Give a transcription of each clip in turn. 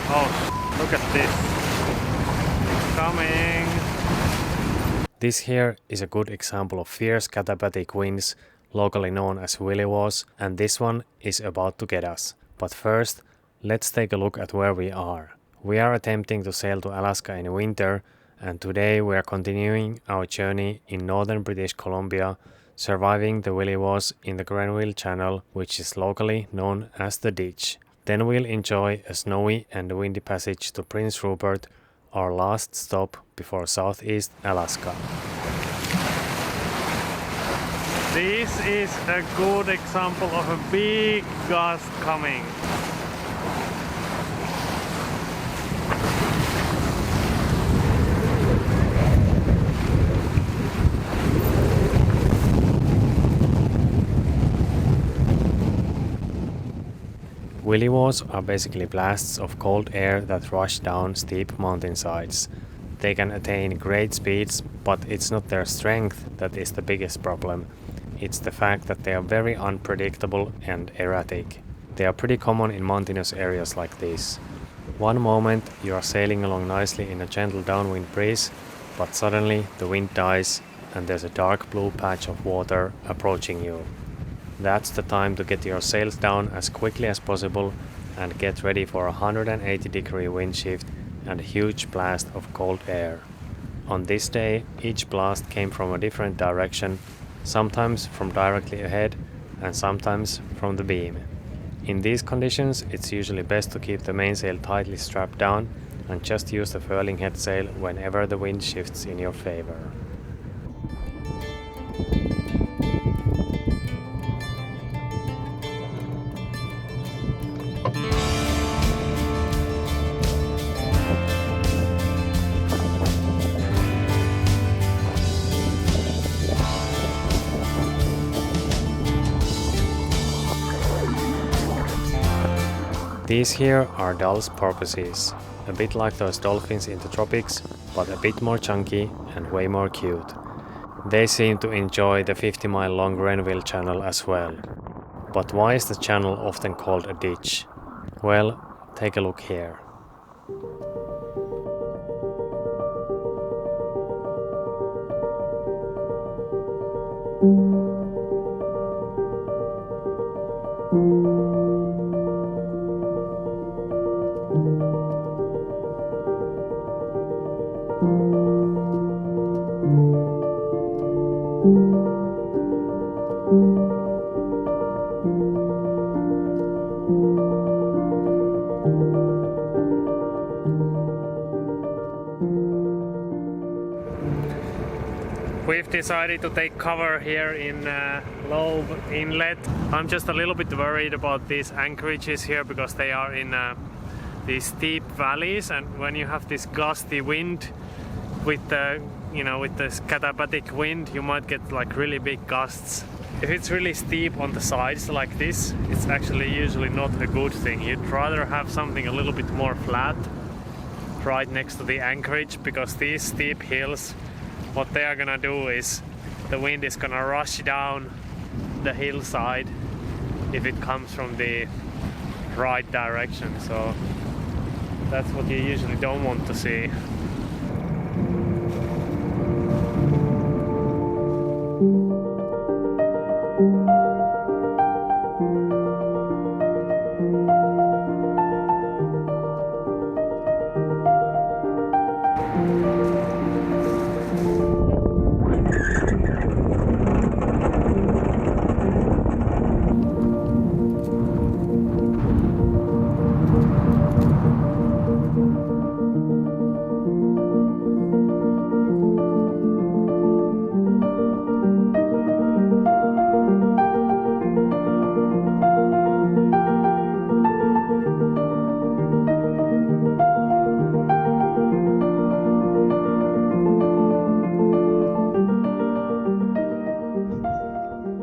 Oh, look at this. It's coming. This here is a good example of fierce katabatic winds, locally known as WILLIWAWs, and this one is about to get us. But first, let's take a look at where we are. We are attempting to sail to Alaska in winter, and today we are continuing our journey in northern British Columbia, surviving the WILLIWAWs in the Grenville Channel, which is locally known as the Ditch. Then we'll enjoy a snowy and windy passage to Prince Rupert, our last stop before southeast Alaska. This is a good example of a big gust coming. WILLIWAWs are basically blasts of cold air that rush down steep mountainsides. They can attain great speeds, but it's not their strength that is the biggest problem. It's the fact that they are very unpredictable and erratic. They are pretty common in mountainous areas like this. One moment you are sailing along nicely in a gentle downwind breeze, but suddenly the wind dies and there's a dark blue patch of water approaching you. That's the time to get your sails down as quickly as possible and get ready for a 180-degree wind shift and a huge blast of cold air. On this day, each blast came from a different direction, sometimes from directly ahead and sometimes from the beam. In these conditions, it's usually best to keep the mainsail tightly strapped down and just use the furling head sail whenever the wind shifts in your favor. These here are Dall's porpoises, a bit like those dolphins in the tropics, but a bit more chunky and way more cute. They seem to enjoy the 50-mile long Grenville Channel as well. But why is the channel often called a ditch? Well, take a look here. We've decided to take cover here in Loeb Inlet. I'm just a little bit worried about these anchorages here because they are in these steep valleys, and when you have this gusty wind with the with this katabatic wind, you might get like really big gusts. If it's really steep on the sides like this, it's actually usually not a good thing. You'd rather have something a little bit more flat right next to the anchorage, because these steep hills, what they are gonna do is the wind is gonna rush down the hillside if it comes from the right direction. So that's what you usually don't want to see.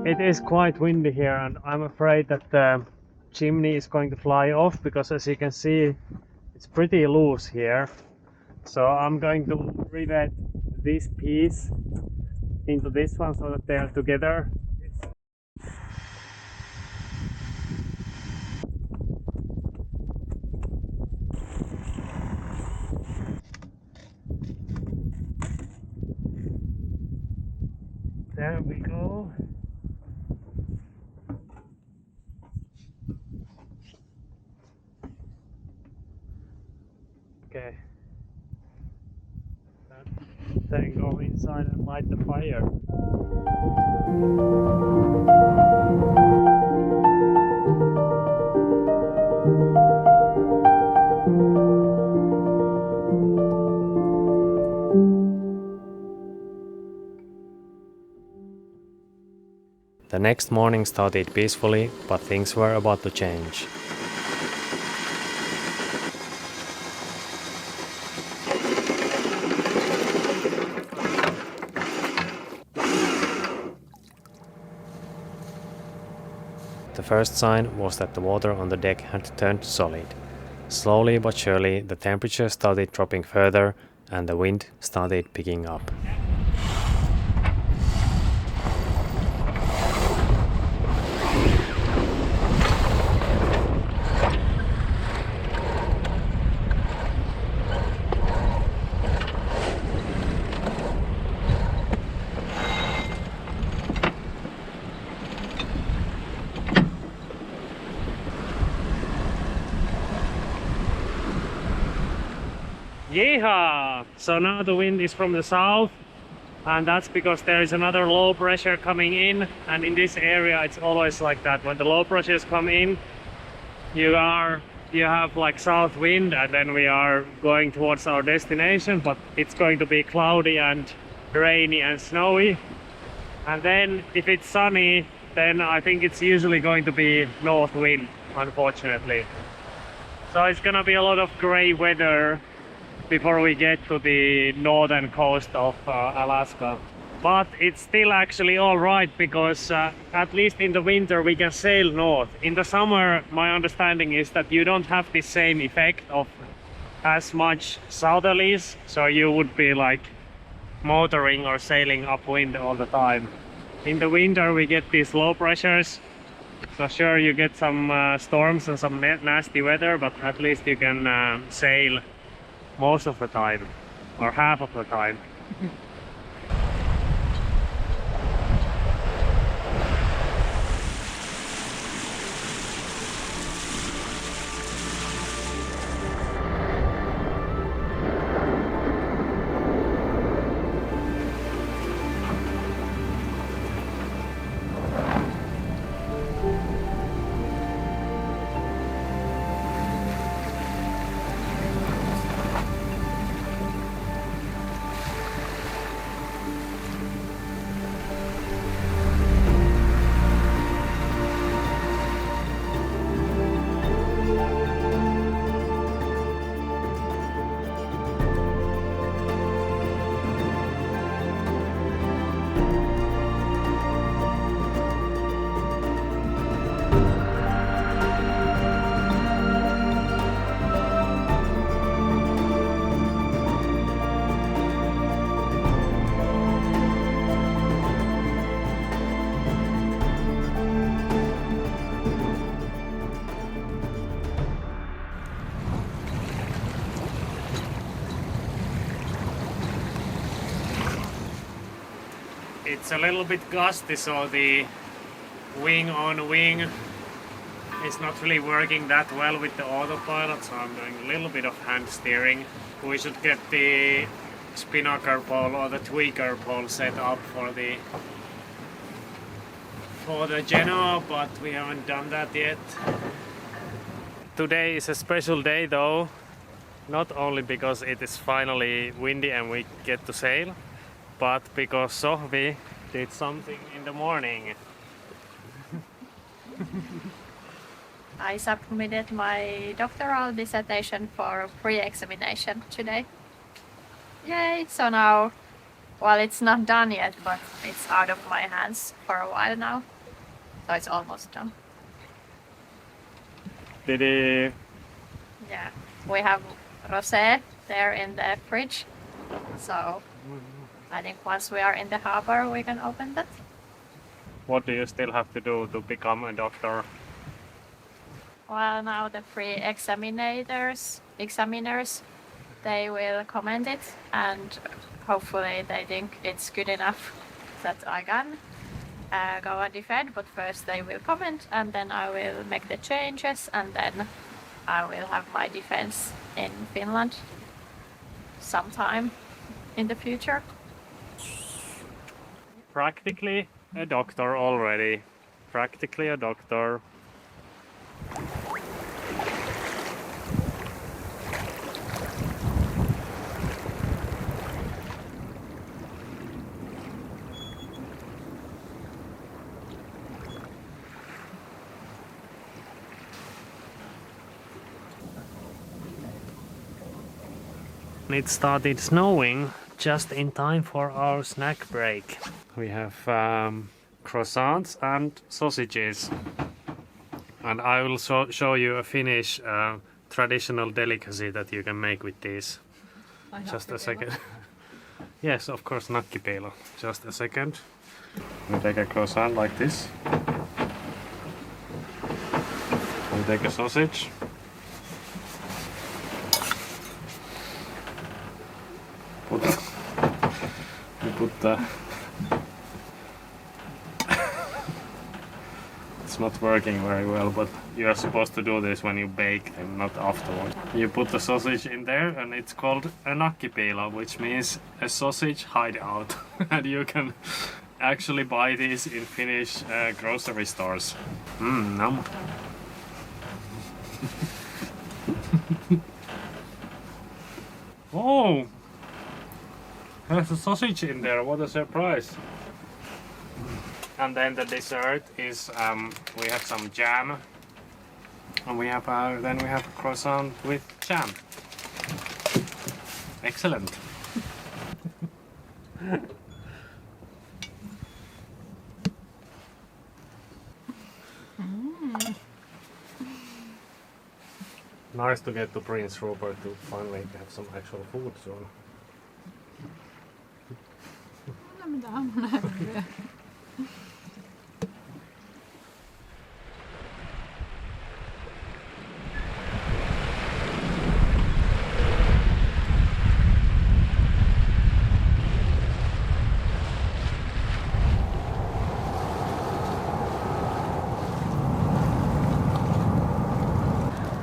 It is quite windy here, and I'm afraid that the chimney is going to fly off, because as you can see it's pretty loose here. So I'm going to rivet this piece into this one so that they are together. Okay. Then go inside and light the fire. The next morning started peacefully, but things were about to change. The first sign was that the water on the deck had turned solid. Slowly but surely, the temperature started dropping further and the wind started picking up. Yeehaw! So now the wind is from the south, and that's because there is another low pressure coming in, and in this area it's always like that. When the low pressures come in, you have like south wind, and then we are going towards our destination, but it's going to be cloudy and rainy and snowy. And then if it's sunny, then I think it's usually going to be north wind, unfortunately. So it's gonna be a lot of gray weather before we get to the northern coast of Alaska. But it's still actually all right, because at least in the winter we can sail north. In the summer, my understanding is that you don't have the same effect of as much southerlies, so you would be like motoring or sailing upwind all the time. In the winter we get these low pressures, so sure you get some storms and some nasty weather, but at least you can sail most of the time, or half of the time. It's a little bit gusty, so the wing on wing is not really working that well with the autopilot, so I'm doing a little bit of hand steering. We should get the spinnaker pole or the tweaker pole set up for the Genoa, but we haven't done that yet. Today is a special day though, not only because it is finally windy and we get to sail, but because Sohvi did something in the morning. I submitted my doctoral dissertation for pre-examination today. Yay! So now, well, it's not done yet, but it's out of my hands for a while now. So it's almost done. Did he? Yeah, we have rosé there in the fridge. So I think once we are in the harbor, we can open that. What do you still have to do to become a doctor? Well, now the examiners, they will comment it, and hopefully they think it's good enough that I can go and defend. But first they will comment, and then I will make the changes, and then I will have my defense in Finland. sometime in the future. Practically a doctor already. Practically a doctor. It started snowing just in time for our snack break. We have croissants and sausages. And I will show you a Finnish traditional delicacy that you can make with these. Just a second. Yes, of course, nakkipeilo. Just a second. We take a croissant like this. We take a sausage. We put the... It's not working very well, but you are supposed to do this when you bake them, not afterwards. You put the sausage in there and it's called a nakkipeilo, which means a sausage hideout. And you can actually buy these in Finnish grocery stores. Nom. Oh! There's a sausage in there, what a surprise! And then the dessert is we have some jam, and we have then we have croissant with jam. Excellent. Nice to get to Prince Rupert to finally have some actual food soon.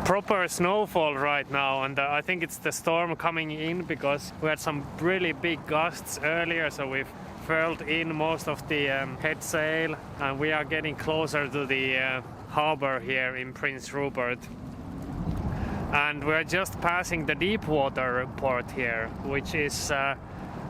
Proper snowfall right now, and I think it's the storm coming in because we had some really big gusts earlier, so we've furled in most of the head sail, and we are getting closer to the harbor here in Prince Rupert. And we're just passing the deep water port here, which is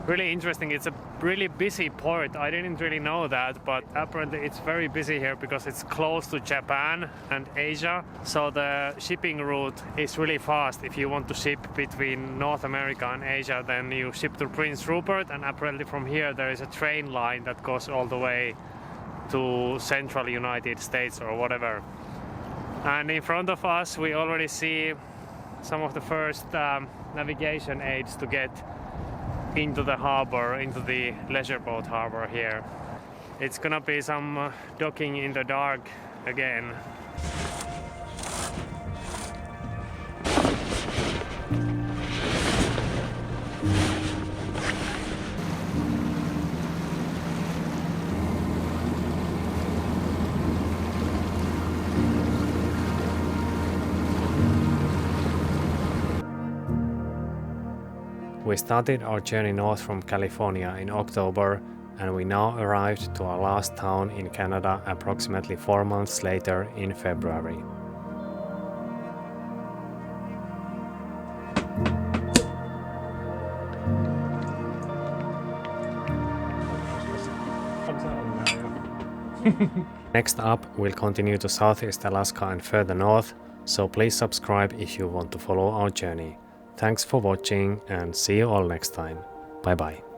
really interesting. It's a really busy port. I didn't really know that, but apparently it's very busy here because it's close to Japan and Asia. So the shipping route is really fast. If you want to ship between North America and Asia, then you ship to Prince Rupert, and apparently from here there is a train line that goes all the way to central United States or whatever. And in front of us we already see some of the first navigation aids to get into the harbor, into the leisure boat harbor here. It's gonna be some docking in the dark again. We started our journey north from California in October, and we now arrived to our last town in Canada approximately 4 months later in February. Next up, we'll continue to Southeast Alaska and further north, so please subscribe if you want to follow our journey. Thanks for watching and see you all next time. Bye bye.